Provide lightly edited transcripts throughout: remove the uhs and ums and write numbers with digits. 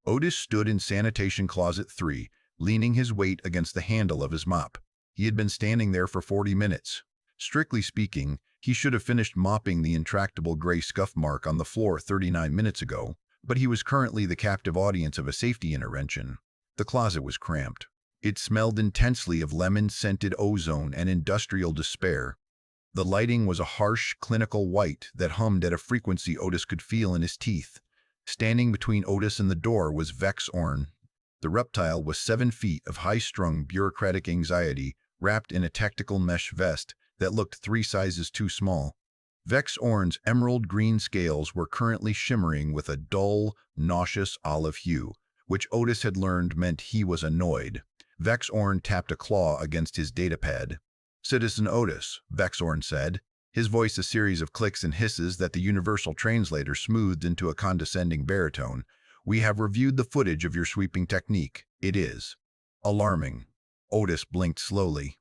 Otis stood in sanitation closet 3, leaning his weight against the handle of his mop. He had been standing there for 40 minutes. Strictly speaking, he should have finished mopping the intractable gray scuff mark on the floor 39 minutes ago, but he was currently the captive audience of a safety intervention. The closet was cramped. It smelled intensely of lemon-scented ozone and industrial despair. The lighting was a harsh, clinical white that hummed at a frequency Otis could feel in his teeth. Standing between Otis and the door was Vex Orn. The reptile was 7 feet of high-strung bureaucratic anxiety wrapped in a tactical mesh vest that looked 3 sizes too small. Vex Orn's emerald green scales were currently shimmering with a dull, nauseous olive hue, which Otis had learned meant he was annoyed. Vex Orn tapped a claw against his datapad. "Citizen Otis," Vex Orn said, his voice a series of clicks and hisses that the universal translator smoothed into a condescending baritone. "We have reviewed the footage of your sweeping technique. It is alarming." Otis blinked slowly.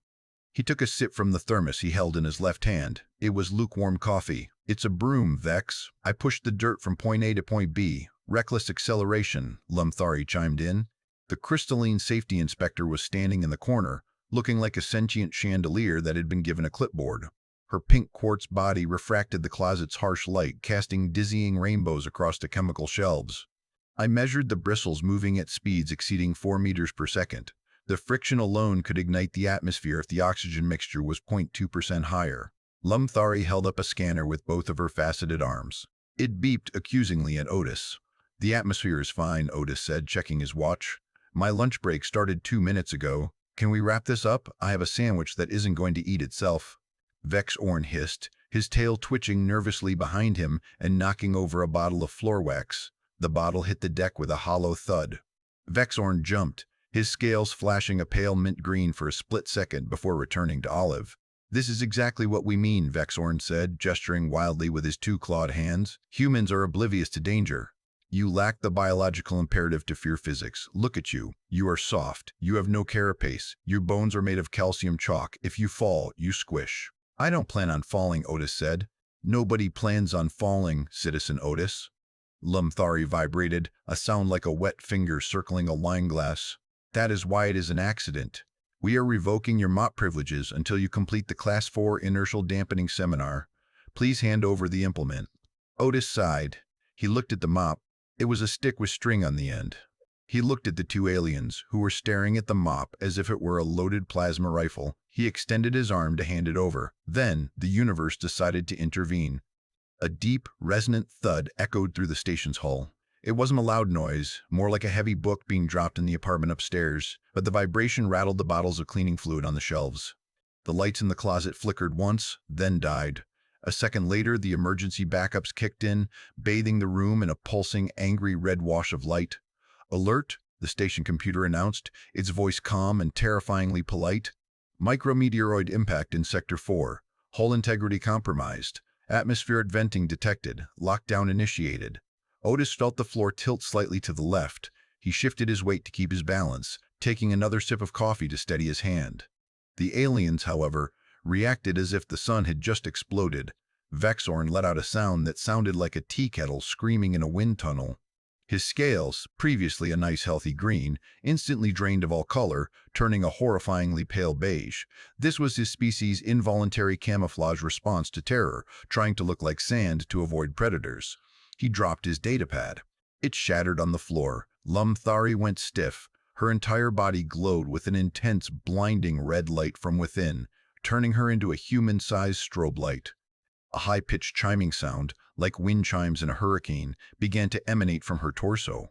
He took a sip from the thermos he held in his left hand. It was lukewarm coffee. "It's a broom, Vex. I pushed the dirt from point A to point B. Reckless acceleration," Lumthari chimed in. The crystalline safety inspector was standing in the corner, looking like a sentient chandelier that had been given a clipboard. Her pink quartz body refracted the closet's harsh light, casting dizzying rainbows across the chemical shelves. "I measured the bristles moving at speeds exceeding 4 meters per second. The friction alone could ignite the atmosphere if the oxygen mixture was 0.2% higher." Lumthari held up a scanner with both of her faceted arms. It beeped accusingly at Otis. "The atmosphere is fine," Otis said, checking his watch. "My lunch break started 2 minutes ago. Can we wrap this up? I have a sandwich that isn't going to eat itself." Vex Orn hissed, his tail twitching nervously behind him and knocking over a bottle of floor wax. The bottle hit the deck with a hollow thud. Vex Orn jumped, his scales flashing a pale mint green for a split second before returning to olive. "This is exactly what we mean," Vex Orn said, gesturing wildly with his 2 clawed hands. "Humans are oblivious to danger. You lack the biological imperative to fear physics. Look at you. You are soft. You have no carapace. Your bones are made of calcium chalk. If you fall, you squish." "I don't plan on falling," Otis said. "Nobody plans on falling, Citizen Otis." Lumthari vibrated, a sound like a wet finger circling a wine glass. "That is why it is an accident. We are revoking your mop privileges until you complete the Class 4 inertial dampening seminar. Please hand over the implement." Otis sighed. He looked at the mop. It was a stick with string on the end. He looked at the 2 aliens, who were staring at the mop as if it were a loaded plasma rifle. He extended his arm to hand it over. Then, the universe decided to intervene. A deep, resonant thud echoed through the station's hull. It wasn't a loud noise, more like a heavy book being dropped in the apartment upstairs, but the vibration rattled the bottles of cleaning fluid on the shelves. The lights in the closet flickered once, then died. A second later, the emergency backups kicked in, bathing the room in a pulsing, angry red wash of light. "Alert," the station computer announced, its voice calm and terrifyingly polite. "Micrometeoroid impact in Sector 4. Hull integrity compromised. Atmospheric venting detected. Lockdown initiated." Otis felt the floor tilt slightly to the left. He shifted his weight to keep his balance, taking another sip of coffee to steady his hand. The aliens, however, reacted as if the sun had just exploded. Vex Orn let out a sound that sounded like a tea kettle screaming in a wind tunnel. His scales, previously a nice healthy green, instantly drained of all color, turning a horrifyingly pale beige. This was his species' involuntary camouflage response to terror, trying to look like sand to avoid predators. He dropped his datapad. It shattered on the floor. Lumthari went stiff. Her entire body glowed with an intense, blinding red light from within, turning her into a human-sized strobe light. A high-pitched chiming sound, like wind chimes in a hurricane, began to emanate from her torso.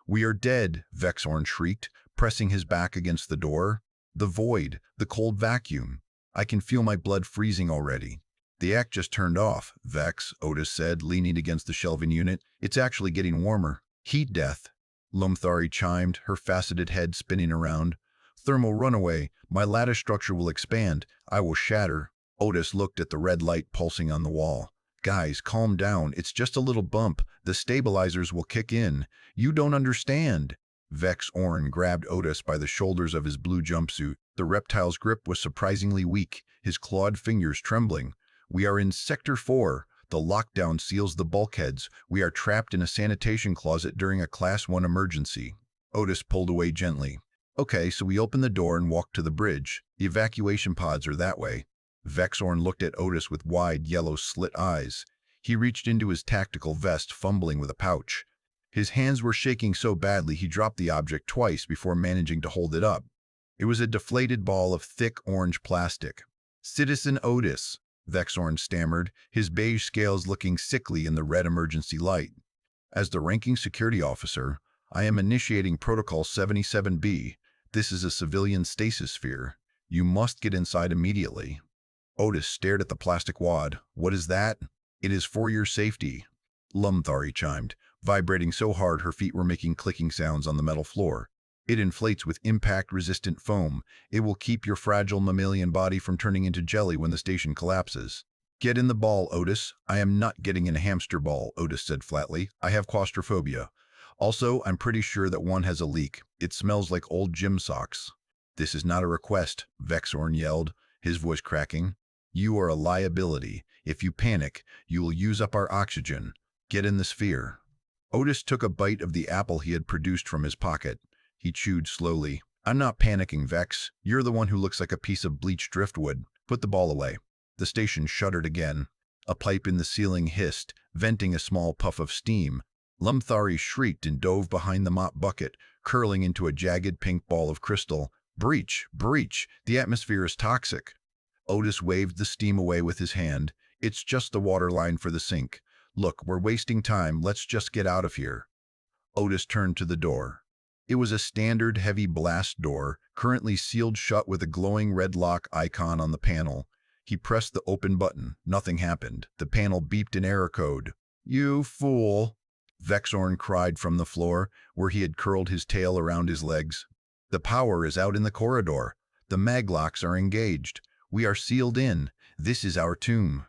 "We are dead," Vex Orn shrieked, pressing his back against the door. "The void, the cold vacuum. I can feel my blood freezing already." "The act just turned off, Vex," Otis said, leaning against the shelving unit. "It's actually getting warmer." "Heat death," Lumthari chimed, her faceted head spinning around. "Thermal runaway. My lattice structure will expand. I will shatter." Otis looked at the red light pulsing on the wall. "Guys, calm down. It's just a little bump. The stabilizers will kick in. You don't understand." Vex Orn grabbed Otis by the shoulders of his blue jumpsuit. The reptile's grip was surprisingly weak, his clawed fingers trembling. "We are in Sector 4. The lockdown seals the bulkheads. We are trapped in a sanitation closet during a Class 1 emergency. Otis pulled away gently. Okay, so we open the door and walk to the bridge. The evacuation pods are that way. Vexorn looked at Otis with wide, yellow slit eyes. He reached into his tactical vest, fumbling with a pouch. His hands were shaking so badly he dropped the object twice before managing to hold it up. It was a deflated ball of thick orange plastic. "Citizen Otis," Vexorn stammered, his beige scales looking sickly in the red emergency light. "As the ranking security officer, I am initiating Protocol 77B. This is a civilian stasis sphere. You must get inside immediately." Otis stared at the plastic wad. "What is that?" "It is for your safety," Lumthari chimed, vibrating so hard her feet were making clicking sounds on the metal floor. "It inflates with impact-resistant foam. It will keep your fragile mammalian body from turning into jelly when the station collapses." "Get in the ball, Otis." "I am not getting in a hamster ball," Otis said flatly. "I have claustrophobia. Also, I'm pretty sure that one has a leak. It smells like old gym socks." "This is not a request," Vexorn yelled, his voice cracking. "You are a liability. If you panic, you will use up our oxygen. Get in the sphere." Otis took a bite of the apple he had produced from his pocket. He chewed slowly. "I'm not panicking, Vex. You're the one who looks like a piece of bleached driftwood. Put the ball away." The station shuddered again. A pipe in the ceiling hissed, venting a small puff of steam. Lumthari shrieked and dove behind the mop bucket, curling into a jagged pink ball of crystal. "Breach! Breach! The atmosphere is toxic." Otis waved the steam away with his hand. "It's just the water line for the sink. Look, we're wasting time. Let's just get out of here." Otis turned to the door. It was a standard heavy blast door, currently sealed shut with a glowing red lock icon on the panel. He pressed the open button. Nothing happened. The panel beeped an error code. "You fool!" Vexorn cried from the floor, where he had curled his tail around his legs. "The power is out in the corridor. The maglocks are engaged. We are sealed in. This is our tomb."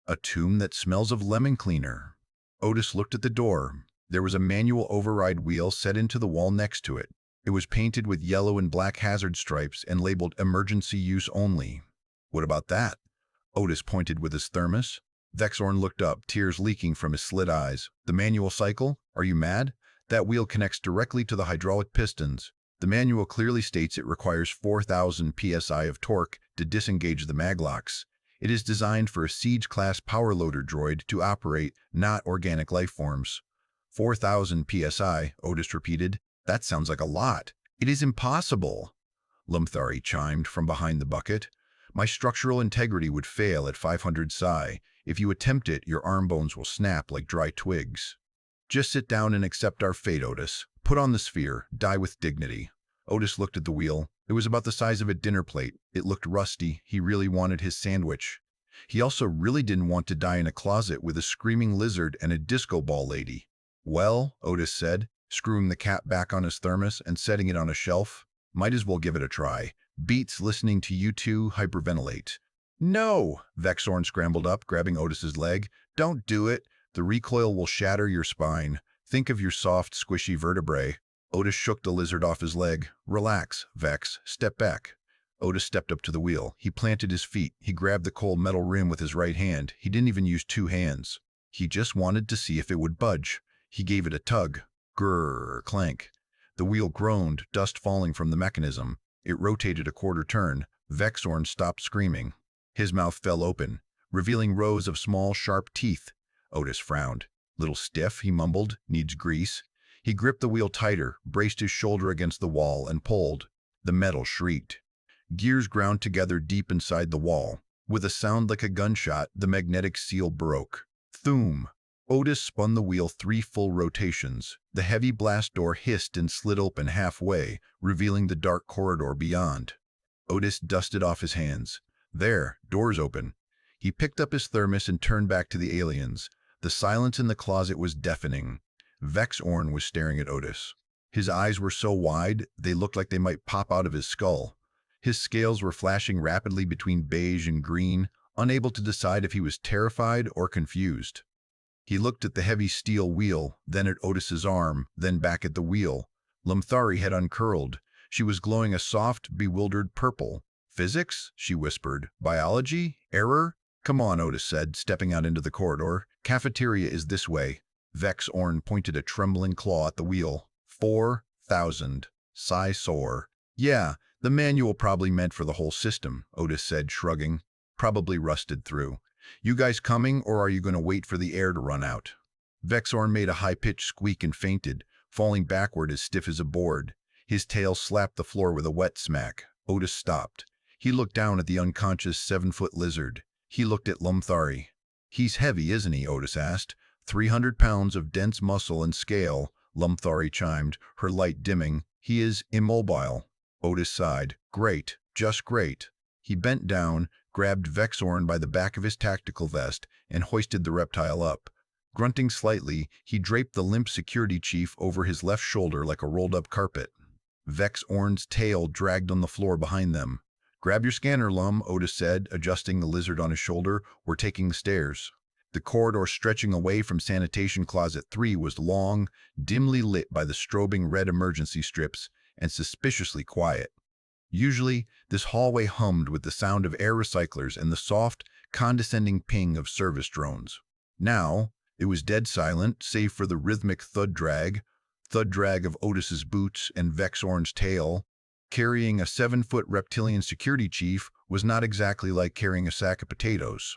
"A tomb that smells of lemon cleaner." Otis looked at the door. There was a manual override wheel set into the wall next to it. It was painted with yellow and black hazard stripes and labeled "Emergency Use Only." "What about that?" Otis pointed with his thermos. Vexorn looked up, tears leaking from his slit eyes. "The manual cycle? Are you mad? That wheel connects directly to the hydraulic pistons. The manual clearly states it requires 4,000 psi of torque to disengage the maglocks. It is designed for a Siege-class power loader droid to operate, not organic life forms." 4,000 psi, Otis repeated. "That sounds like a lot." "It is impossible," Lumthari chimed from behind the bucket. "My structural integrity would fail at 500 psi. If you attempt it, your arm bones will snap like dry twigs." "Just sit down and accept our fate, Otis. Put on the sphere. Die with dignity." Otis looked at the wheel. It was about the size of a dinner plate. It looked rusty. He really wanted his sandwich. He also really didn't want to die in a closet with a screaming lizard and a disco ball lady. "Well," Otis said, screwing the cap back on his thermos and setting it on a shelf, "might as well give it a try. Beats listening to you two hyperventilate." "No!" Vexorn scrambled up, grabbing Otis's leg. "Don't do it. The recoil will shatter your spine. Think of your soft, squishy vertebrae." Otis shook the lizard off his leg. "Relax, Vex. Step back." Otis stepped up to the wheel. He planted his feet. He grabbed the cold metal rim with his right hand. He didn't even use two hands. He just wanted to see if it would budge. He gave it a tug. Grrr, clank. The wheel groaned, dust falling from the mechanism. It rotated a quarter turn. Vexorn stopped screaming. His mouth fell open, revealing rows of small, sharp teeth. Otis frowned. "Little stiff," he mumbled. "Needs grease." He gripped the wheel tighter, braced his shoulder against the wall, and pulled. The metal shrieked. Gears ground together deep inside the wall. With a sound like a gunshot, the magnetic seal broke. Thoom! Otis spun the wheel 3 full rotations. The heavy blast door hissed and slid open halfway, revealing the dark corridor beyond. Otis dusted off his hands. There, doors open. He picked up his thermos and turned back to the aliens. The silence in the closet was deafening. Vexorn was staring at Otis. His eyes were so wide, they looked like they might pop out of his skull. His scales were flashing rapidly between beige and green, unable to decide if he was terrified or confused. He looked at the heavy steel wheel, then at Otis's arm, then back at the wheel. Lumthari had uncurled. She was glowing a soft, bewildered purple. "Physics?" she whispered. "Biology? Error?" Come on, Otis said, stepping out into the corridor. Cafeteria is this way. Vex Orn pointed a trembling claw at the wheel. 4,000. Sigh sore. Yeah, the manual probably meant for the whole system, Otis said, shrugging. Probably rusted through. You guys coming, or are you going to wait for the air to run out? Vexorn made a high-pitched squeak and fainted, falling backward as stiff as a board. His tail slapped the floor with a wet smack. Otis stopped. He looked down at the unconscious 7-foot lizard. He looked at Lumthari. He's heavy, isn't he? Otis asked. 300 pounds of dense muscle and scale, Lumthari chimed, her light dimming. He is immobile. Otis sighed. Great, just great. He bent down, grabbed Vexorn by the back of his tactical vest, and hoisted the reptile up. Grunting slightly, he draped the limp security chief over his left shoulder like a rolled-up carpet. Vexorn's tail dragged on the floor behind them. Grab your scanner, Lum, Otis said, adjusting the lizard on his shoulder. We're taking the stairs. The corridor stretching away from sanitation closet 3 was long, dimly lit by the strobing red emergency strips, and suspiciously quiet. Usually, this hallway hummed with the sound of air recyclers and the soft, condescending ping of service drones. Now, it was dead silent, save for the rhythmic thud-drag of Otis's boots and Vexorn's tail. Carrying a 7-foot reptilian security chief was not exactly like carrying a sack of potatoes.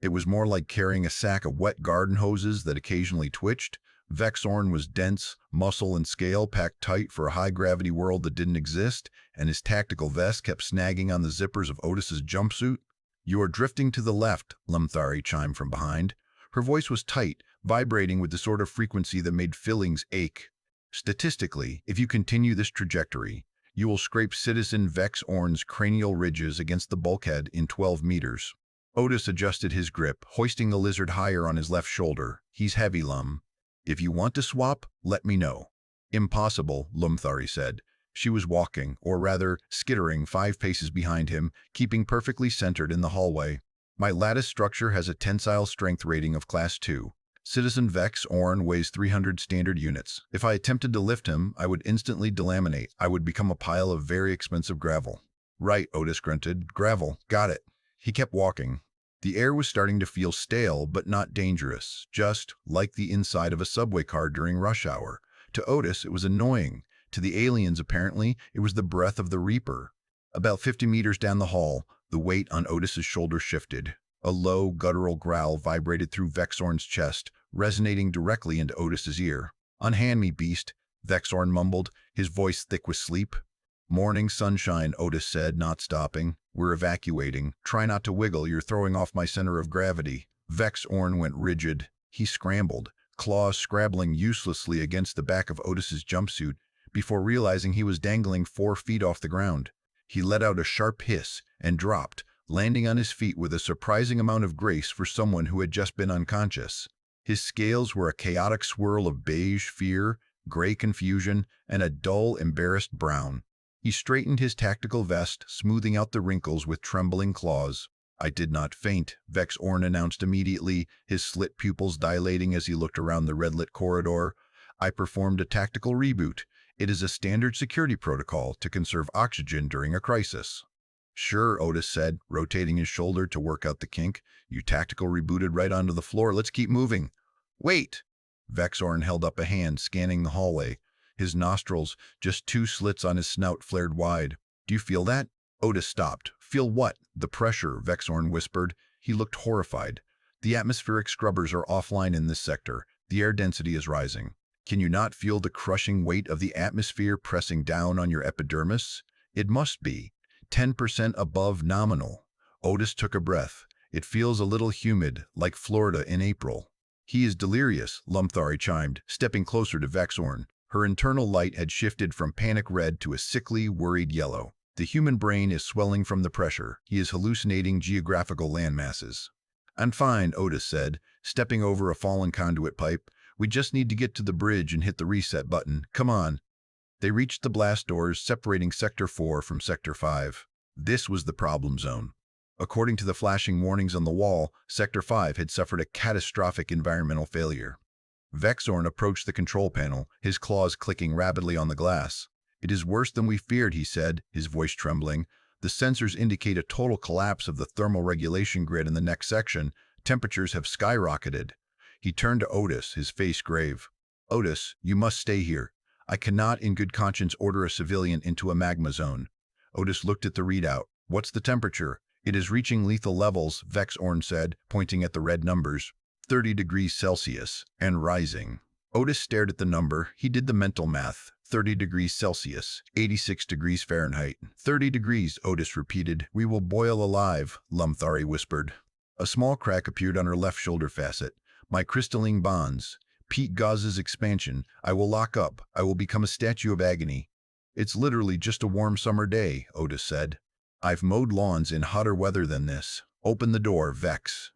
It was more like carrying a sack of wet garden hoses that occasionally twitched. Vexorn was dense, muscle and scale packed tight for a high-gravity world that didn't exist, and his tactical vest kept snagging on the zippers of Otis's jumpsuit. You are drifting to the left, Lumthari chimed from behind. Her voice was tight, vibrating with the sort of frequency that made fillings ache. Statistically, if you continue this trajectory, you will scrape Citizen Vexorn's cranial ridges against the bulkhead in 12 meters. Otis adjusted his grip, hoisting the lizard higher on his left shoulder. He's heavy, Lum. If you want to swap, let me know. Impossible, Lumthari said. She was walking, or rather, skittering 5 paces behind him, keeping perfectly centered in the hallway. My lattice structure has a tensile strength rating of Class 2. Citizen Vex Orn weighs 300 standard units. If I attempted to lift him, I would instantly delaminate. I would become a pile of very expensive gravel. Right, Otis grunted. Gravel. Got it. He kept walking. The air was starting to feel stale, but not dangerous, just like the inside of a subway car during rush hour. To Otis, it was annoying. To the aliens, apparently, it was the breath of the Reaper. About 50 meters down the hall, the weight on Otis's shoulder shifted. A low, guttural growl vibrated through Vexorn's chest, resonating directly into Otis's ear. Unhand me, beast, Vexorn mumbled, his voice thick with sleep. Morning sunshine, Otis said, not stopping. We're evacuating. Try not to wiggle, you're throwing off my center of gravity. Vexorn went rigid. He scrambled, claws scrabbling uselessly against the back of Otis's jumpsuit, before realizing he was dangling 4 feet off the ground. He let out a sharp hiss and dropped, landing on his feet with a surprising amount of grace for someone who had just been unconscious. His scales were a chaotic swirl of beige fear, gray confusion, and a dull, embarrassed brown. He straightened his tactical vest, smoothing out the wrinkles with trembling claws. I did not faint, Vexorn announced immediately, his slit pupils dilating as he looked around the red-lit corridor. I performed a tactical reboot. It is a standard security protocol to conserve oxygen during a crisis. Sure, Otis said, rotating his shoulder to work out the kink. You tactical rebooted right onto the floor. Let's keep moving. Wait! Vexorn held up a hand, scanning the hallway. His nostrils, just 2 slits on his snout, flared wide. Do you feel that? Otis stopped. Feel what? The pressure, Vexorn whispered. He looked horrified. The atmospheric scrubbers are offline in this sector. The air density is rising. Can you not feel the crushing weight of the atmosphere pressing down on your epidermis? It must be 10% above nominal. Otis took a breath. It feels a little humid, like Florida in April. He is delirious, Lumthari chimed, stepping closer to Vexorn. Her internal light had shifted from panic red to a sickly, worried yellow. The human brain is swelling from the pressure. He is hallucinating geographical landmasses. I'm fine, Otis said, stepping over a fallen conduit pipe. We just need to get to the bridge and hit the reset button. Come on. They reached the blast doors separating Sector 4 from Sector 5. This was the problem zone. According to the flashing warnings on the wall, Sector 5 had suffered a catastrophic environmental failure. Vexorn approached the control panel, his claws clicking rapidly on the glass. It is worse than we feared, he said, his voice trembling. The sensors indicate a total collapse of the thermal regulation grid in the next section. Temperatures have skyrocketed. He turned to Otis, his face grave. Otis, you must stay here. I cannot in good conscience order a civilian into a magma zone. Otis looked at the readout. What's the temperature? It is reaching lethal levels, Vexorn said, pointing at the red numbers. 30 degrees Celsius, and rising. Otis stared at the number. He did the mental math. 30 degrees Celsius, 86 degrees Fahrenheit. 30 degrees, Otis repeated. We will boil alive, Lumthari whispered. A small crack appeared on her left shoulder facet. My crystalline bonds. Pete Gauze's expansion. I will lock up. I will become a statue of agony. It's literally just a warm summer day, Otis said. I've mowed lawns in hotter weather than this. Open the door, Vex.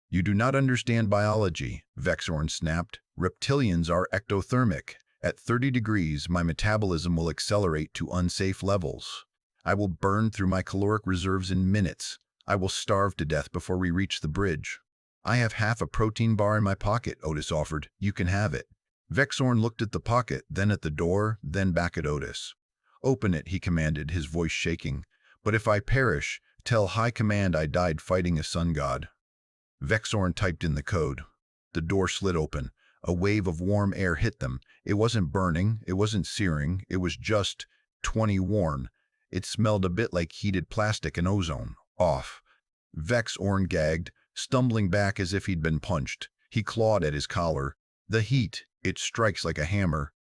You do not understand biology, Vexorn snapped. Reptilians are ectothermic. At 30 degrees, my metabolism will accelerate to unsafe levels. I will burn through my caloric reserves in minutes. I will starve to death before we reach the bridge. I have half a protein bar in my pocket, Otis offered. You can have it. Vexorn looked at the pocket, then at the door, then back at Otis. Open it, he commanded, his voice shaking. But if I perish, tell High Command I died fighting a sun god. Vexorn typed in the code. The door slid open. A wave of warm air hit them. It wasn't burning, it wasn't searing, it was just 20 worn. It smelled a bit like heated plastic and ozone. Off. Vexorn gagged, stumbling back as if he'd been punched. He clawed at his collar. The heat, it strikes like a hammer.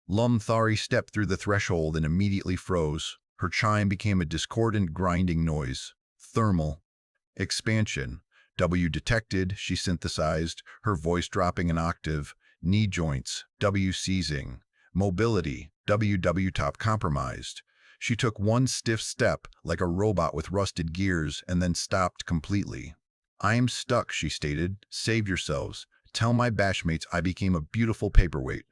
Lumthari stepped through the threshold and immediately froze. Her chime became a discordant grinding noise. Thermal. Expansion. W detected, she synthesized, her voice dropping an octave. Knee joints, W seizing. Mobility, WW top compromised. She took one stiff step, like a robot with rusted gears, and then stopped completely. I am stuck, she stated. Save yourselves. Tell my bashmates I became a beautiful paperweight.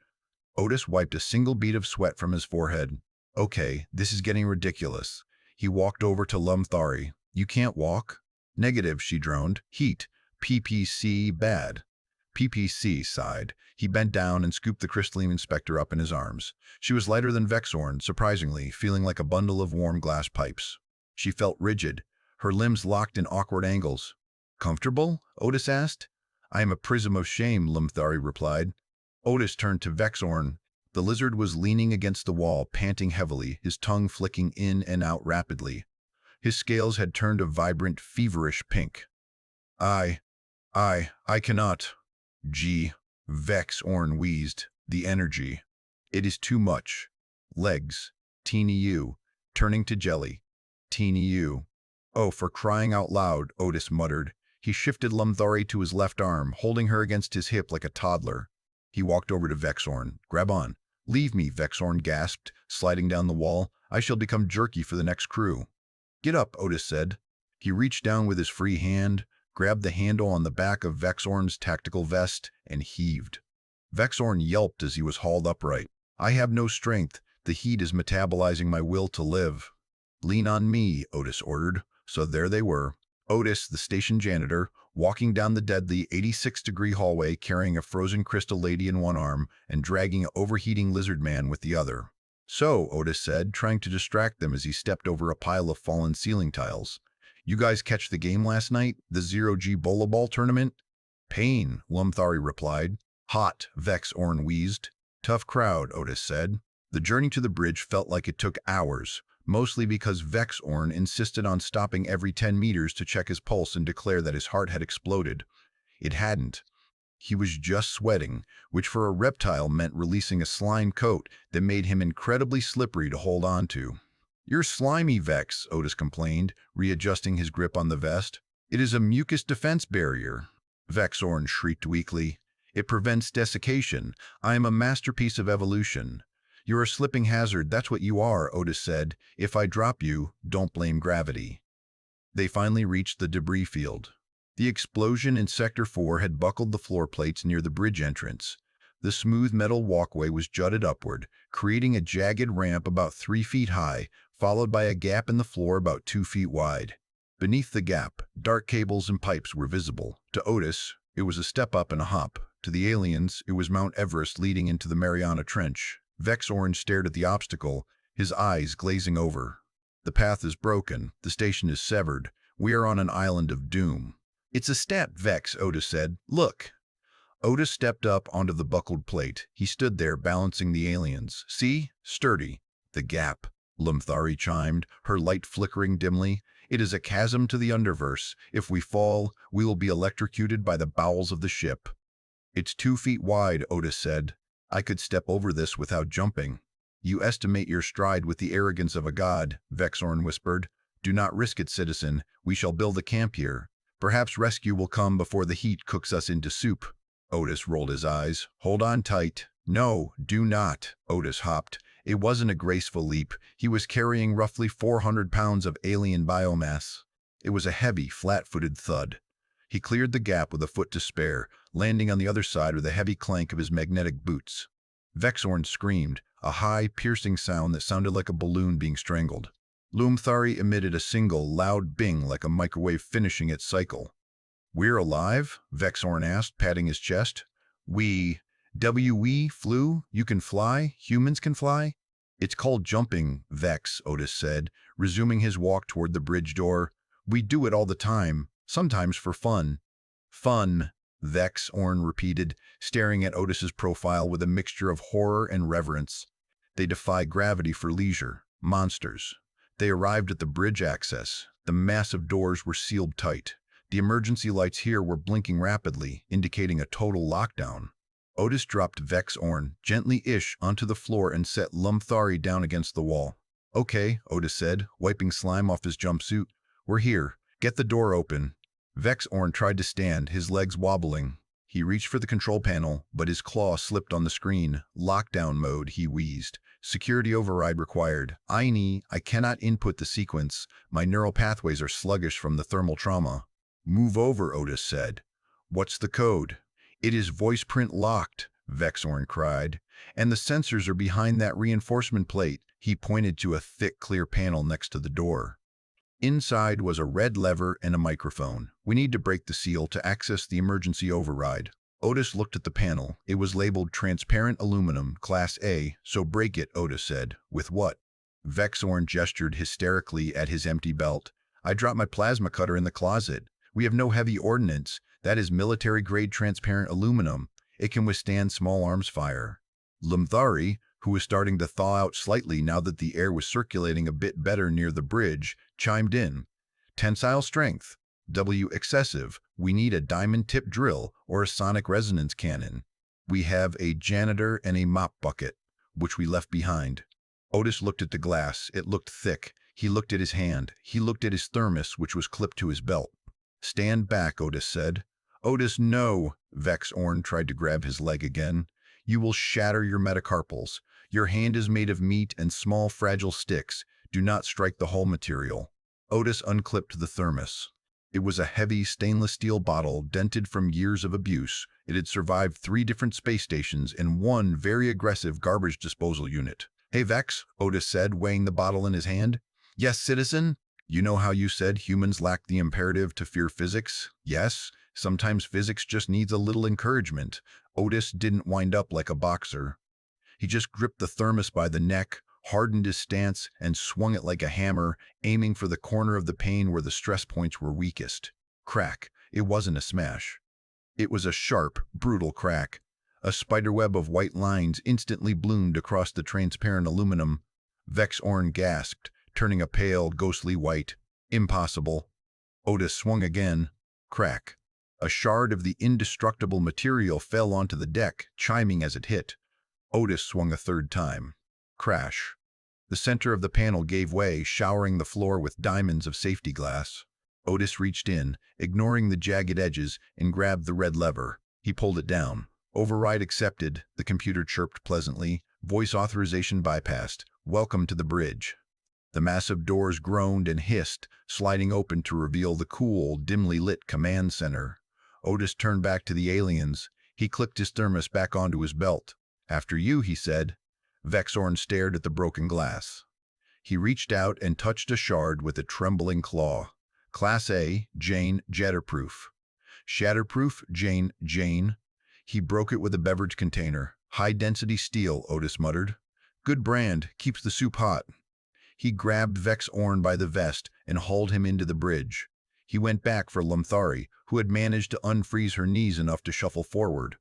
Otis wiped a single bead of sweat from his forehead. Okay, this is getting ridiculous. He walked over to Lumthari. You can't walk? Negative, she droned. Heat. PPC bad. PPC sighed. He bent down and scooped the crystalline inspector up in his arms. She was lighter than Vexorn, surprisingly, feeling like a bundle of warm glass pipes. She felt rigid, her limbs locked in awkward angles. Comfortable? Otis asked. I am a prism of shame, Lumthari replied. Otis turned to Vexorn. The lizard was leaning against the wall, panting heavily, his tongue flicking in and out rapidly. His scales had turned a vibrant, feverish pink. I cannot. Vexorn wheezed. The energy. It is too much. Legs. Teeny you. Turning to jelly. Teeny you. Oh, for crying out loud, Otis muttered. He shifted Lumthari to his left arm, holding her against his hip like a toddler. He walked over to Vexorn. Grab on. Leave me, Vexorn gasped, sliding down the wall. I shall become jerky for the next crew. Get up, Otis said. He reached down with his free hand, grabbed the handle on the back of Vexorn's tactical vest, and heaved. Vexorn yelped as he was hauled upright. I have no strength. The heat is metabolizing my will to live. Lean on me, Otis ordered. So there they were. Otis, the station janitor, walking down the deadly 86-degree hallway carrying a frozen crystal lady in one arm and dragging an overheating lizard man with the other. So, Otis said, trying to distract them as he stepped over a pile of fallen ceiling tiles. You guys catch the game last night? The 0G Bola Ball tournament? Pain, Lumthari replied. Hot, Vexorn wheezed. Tough crowd, Otis said. The journey to the bridge felt like it took hours, mostly because Vexorn insisted on stopping every 10 meters to check his pulse and declare that his heart had exploded. It hadn't. He was just sweating, which for a reptile meant releasing a slime coat that made him incredibly slippery to hold on to. You're slimy, Vex, Otis complained, readjusting his grip on the vest. It is a mucus defense barrier. Vexorn shrieked weakly. It prevents desiccation. I am a masterpiece of evolution. You're a slipping hazard, that's what you are, Otis said. If I drop you, don't blame gravity. They finally reached the debris field. The explosion in Sector 4 had buckled the floor plates near the bridge entrance. The smooth metal walkway was jutted upward, creating a jagged ramp about 3 feet high, followed by a gap in the floor about 2 feet wide. Beneath the gap, dark cables and pipes were visible. To Otis, it was a step up and a hop. To the aliens, it was Mount Everest leading into the Mariana Trench. Vexorn stared at the obstacle, his eyes glazing over. The path is broken. The station is severed. We are on an island of doom. It's a stat, Vex, Otis said. Look. Otis stepped up onto the buckled plate. He stood there, balancing the aliens. See? Sturdy. The gap, Lumthari chimed, her light flickering dimly. It is a chasm to the underverse. If we fall, we will be electrocuted by the bowels of the ship. It's 2 feet wide, Otis said. I could step over this without jumping. You estimate your stride with the arrogance of a god, Vexorn whispered. Do not risk it, citizen. We shall build a camp here. Perhaps rescue will come before the heat cooks us into soup. Otis rolled his eyes. Hold on tight. No, do not. Otis hopped. It wasn't a graceful leap. He was carrying roughly 400 pounds of alien biomass. It was a heavy, flat-footed thud. He cleared the gap with a foot to spare, landing on the other side with a heavy clank of his magnetic boots. Vexorn screamed, a high, piercing sound that sounded like a balloon being strangled. Lumthari emitted a single, loud bing like a microwave finishing its cycle. We're alive? Vexorn asked, patting his chest. We flew? You can fly? Humans can fly? It's called jumping, Vex, Otis said, resuming his walk toward the bridge door. We do it all the time, sometimes for fun. Fun, Vexorn repeated, staring at Otis's profile with a mixture of horror and reverence. They defy gravity for leisure. Monsters. They arrived at the bridge access. The massive doors were sealed tight. The emergency lights here were blinking rapidly, indicating a total lockdown. Otis dropped Vexorn gently-ish onto the floor and set Lumthari down against the wall. Okay, Otis said, wiping slime off his jumpsuit. We're here. Get the door open. Vexorn tried to stand, his legs wobbling. He reached for the control panel, but his claw slipped on the screen. Lockdown mode, he wheezed. Security override required. I cannot input the sequence. My neural pathways are sluggish from the thermal trauma. Move over, Otis said. What's the code? It is voice print locked, Vexorn cried. And the sensors are behind that reinforcement plate. He pointed to a thick, clear panel next to the door. Inside was a red lever and a microphone. We need to break the seal to access the emergency override. Otis looked at the panel. It was labeled transparent aluminum, Class A, so break it, Otis said. With what? Vexorn gestured hysterically at his empty belt. I dropped my plasma cutter in the closet. We have no heavy ordnance. That is military-grade transparent aluminum. It can withstand small arms fire. Lumthari, who was starting to thaw out slightly now that the air was circulating a bit better near the bridge, chimed in. Tensile strength. W excessive. We need a diamond-tip drill or a sonic resonance cannon. We have a janitor and a mop bucket, which we left behind. Otis looked at the glass. It looked thick. He looked at his hand. He looked at his thermos, which was clipped to his belt. Stand back, Otis said. Otis, no. Vexorn tried to grab his leg again. You will shatter your metacarpals. Your hand is made of meat and small, fragile sticks. Do not strike the hull material. Otis unclipped the thermos. It was a heavy stainless steel bottle dented from years of abuse. It had survived 3 different space stations and 1 very aggressive garbage disposal unit. Hey, Vex, Otis said, weighing the bottle in his hand. Yes, citizen? You know how you said humans lack the imperative to fear physics? Yes, sometimes physics just needs a little encouragement. Otis didn't wind up like a boxer. He just gripped the thermos by the neck, hardened his stance, and swung it like a hammer, aiming for the corner of the pane where the stress points were weakest. Crack. It wasn't a smash. It was a sharp, brutal crack. A spiderweb of white lines instantly bloomed across the transparent aluminum. Vexorn gasped, turning a pale, ghostly white. Impossible. Otis swung again. Crack. A shard of the indestructible material fell onto the deck, chiming as it hit. Otis swung a 3rd time. Crash. The center of the panel gave way, showering the floor with diamonds of safety glass. Otis reached in, ignoring the jagged edges, and grabbed the red lever. He pulled it down. Override accepted, the computer chirped pleasantly. Voice authorization bypassed. Welcome to the bridge. The massive doors groaned and hissed, sliding open to reveal the cool, dimly lit command center. Otis turned back to the aliens. He clicked his thermos back onto his belt. After you, he said. Vexorn stared at the broken glass. He reached out and touched a shard with a trembling claw. Class A, Jane, shatterproof. Shatterproof, Jane. He broke it with a beverage container. High-density steel, Otis muttered. Good brand, keeps the soup hot. He grabbed Vex Orn by the vest and hauled him into the bridge. He went back for Lumthari, who had managed to unfreeze her knees enough to shuffle forward.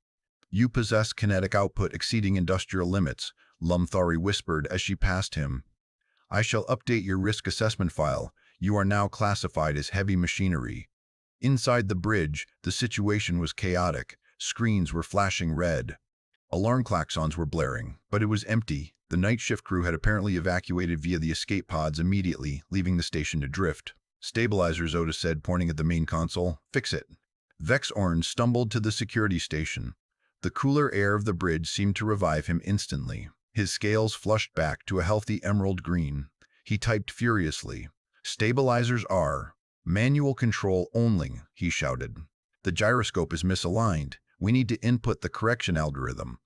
"You possess kinetic output exceeding industrial limits," Lumthari whispered as she passed him. "I shall update your risk assessment file. You are now classified as heavy machinery." Inside the bridge, the situation was chaotic. Screens were flashing red. Alarm klaxons were blaring, but it was empty. The night shift crew had apparently evacuated via the escape pods immediately, leaving the station to drift. "Stabilizers," Otis said, pointing at the main console. "Fix it." Vex Orn stumbled to the security station. The cooler air of the bridge seemed to revive him instantly. His scales flushed back to a healthy emerald green. He typed furiously. "Stabilizers are manual control only," he shouted. "The gyroscope is misaligned. We need to input the correction algorithm."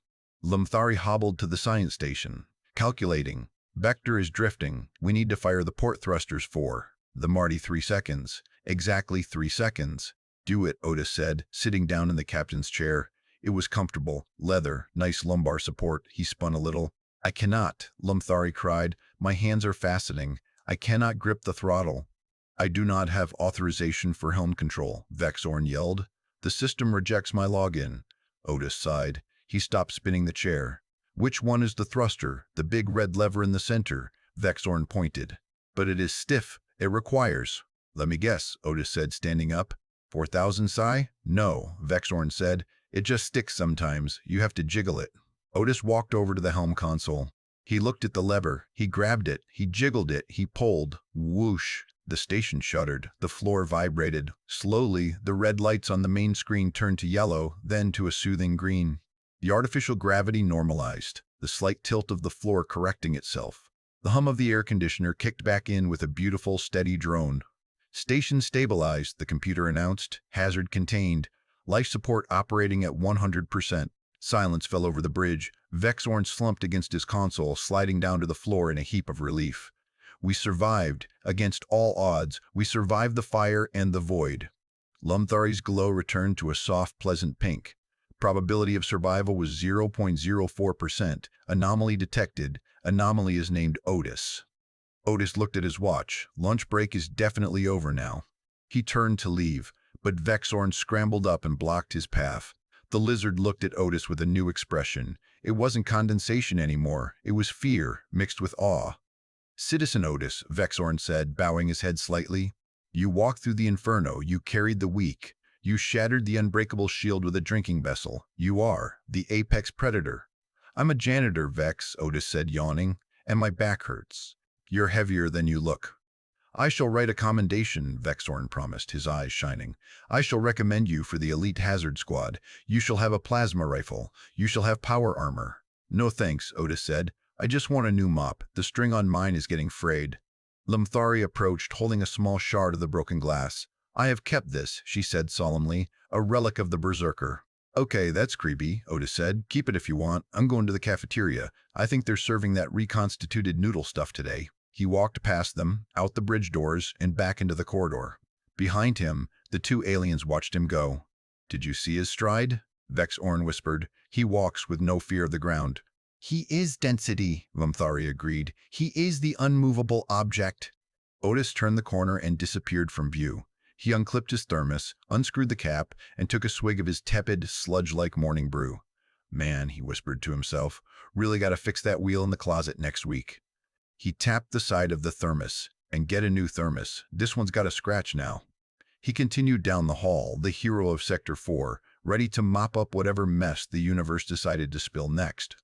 Lumthari hobbled to the science station. "Calculating. Vector is drifting. We need to fire the port thrusters for the Marty 3 seconds. Exactly 3 seconds. "Do it," Otis said, sitting down in the captain's chair. It was comfortable, leather, nice lumbar support. He spun a little. "I cannot," Lumthari cried. "My hands are fastening. I cannot grip the throttle." "I do not have authorization for helm control," Vex Orn yelled. "The system rejects my login." Otis sighed. He stopped spinning the chair. "Which one is the thruster? The big red lever in the center?" Vex Orn pointed. "But it is stiff. It requires—" "Let me guess," Otis said, standing up. 4,000 psi? "No," Vex Orn said. "It just sticks sometimes. You have to jiggle it." Otis walked over to the helm console. He looked at the lever. He grabbed it. He jiggled it. He pulled. Whoosh. The station shuddered. The floor vibrated. Slowly, the red lights on the main screen turned to yellow, then to a soothing green. The artificial gravity normalized, the slight tilt of the floor correcting itself. The hum of the air conditioner kicked back in with a beautiful, steady drone. "Station stabilized," the computer announced. "Hazard contained. Life support operating at 100%. Silence fell over the bridge. Vex Orn slumped against his console, sliding down to the floor in a heap of relief. "We survived. Against all odds, we survived the fire and the void." Lumthari's glow returned to a soft, pleasant pink. Probability of survival was 0.04%. Anomaly detected. Anomaly is named Otis. Otis looked at his watch. Lunch break is definitely over now. He turned to leave, but Vex Orn scrambled up and blocked his path. The lizard looked at Otis with a new expression. It wasn't condensation anymore. It was fear, mixed with awe. "Citizen Otis," Vex Orn said, bowing his head slightly. "You walked through the inferno. You carried the weak. You shattered the unbreakable shield with a drinking vessel. You are the apex predator." "I'm a janitor, Vex," Otis said, yawning, "and my back hurts." "You're heavier than you look." "I shall write a commendation," Vex Orn promised, his eyes shining. "I shall recommend you for the elite hazard squad. You shall have a plasma rifle. You shall have power armor." "No thanks," Otis said. "I just want a new mop. The string on mine is getting frayed." Lumthari approached, holding a small shard of the broken glass. "I have kept this," she said solemnly, "a relic of the berserker." "Okay, that's creepy," Otis said. "Keep it if you want. I'm going to the cafeteria. I think they're serving that reconstituted noodle stuff today." He walked past them, out the bridge doors, and back into the corridor. Behind him, the two aliens watched him go. "Did you see his stride?" Vex Orn whispered. "He walks with no fear of the ground." "He is density," Lumthari agreed. "He is the unmovable object." Otis turned the corner and disappeared from view. He unclipped his thermos, unscrewed the cap, and took a swig of his tepid, sludge-like morning brew. "Man," he whispered to himself, "really gotta fix that wheel in the closet next week." He tapped the side of the thermos. "And get a new thermos. This one's got a scratch now." He continued down the hall, the hero of Sector 4, ready to mop up whatever mess the universe decided to spill next.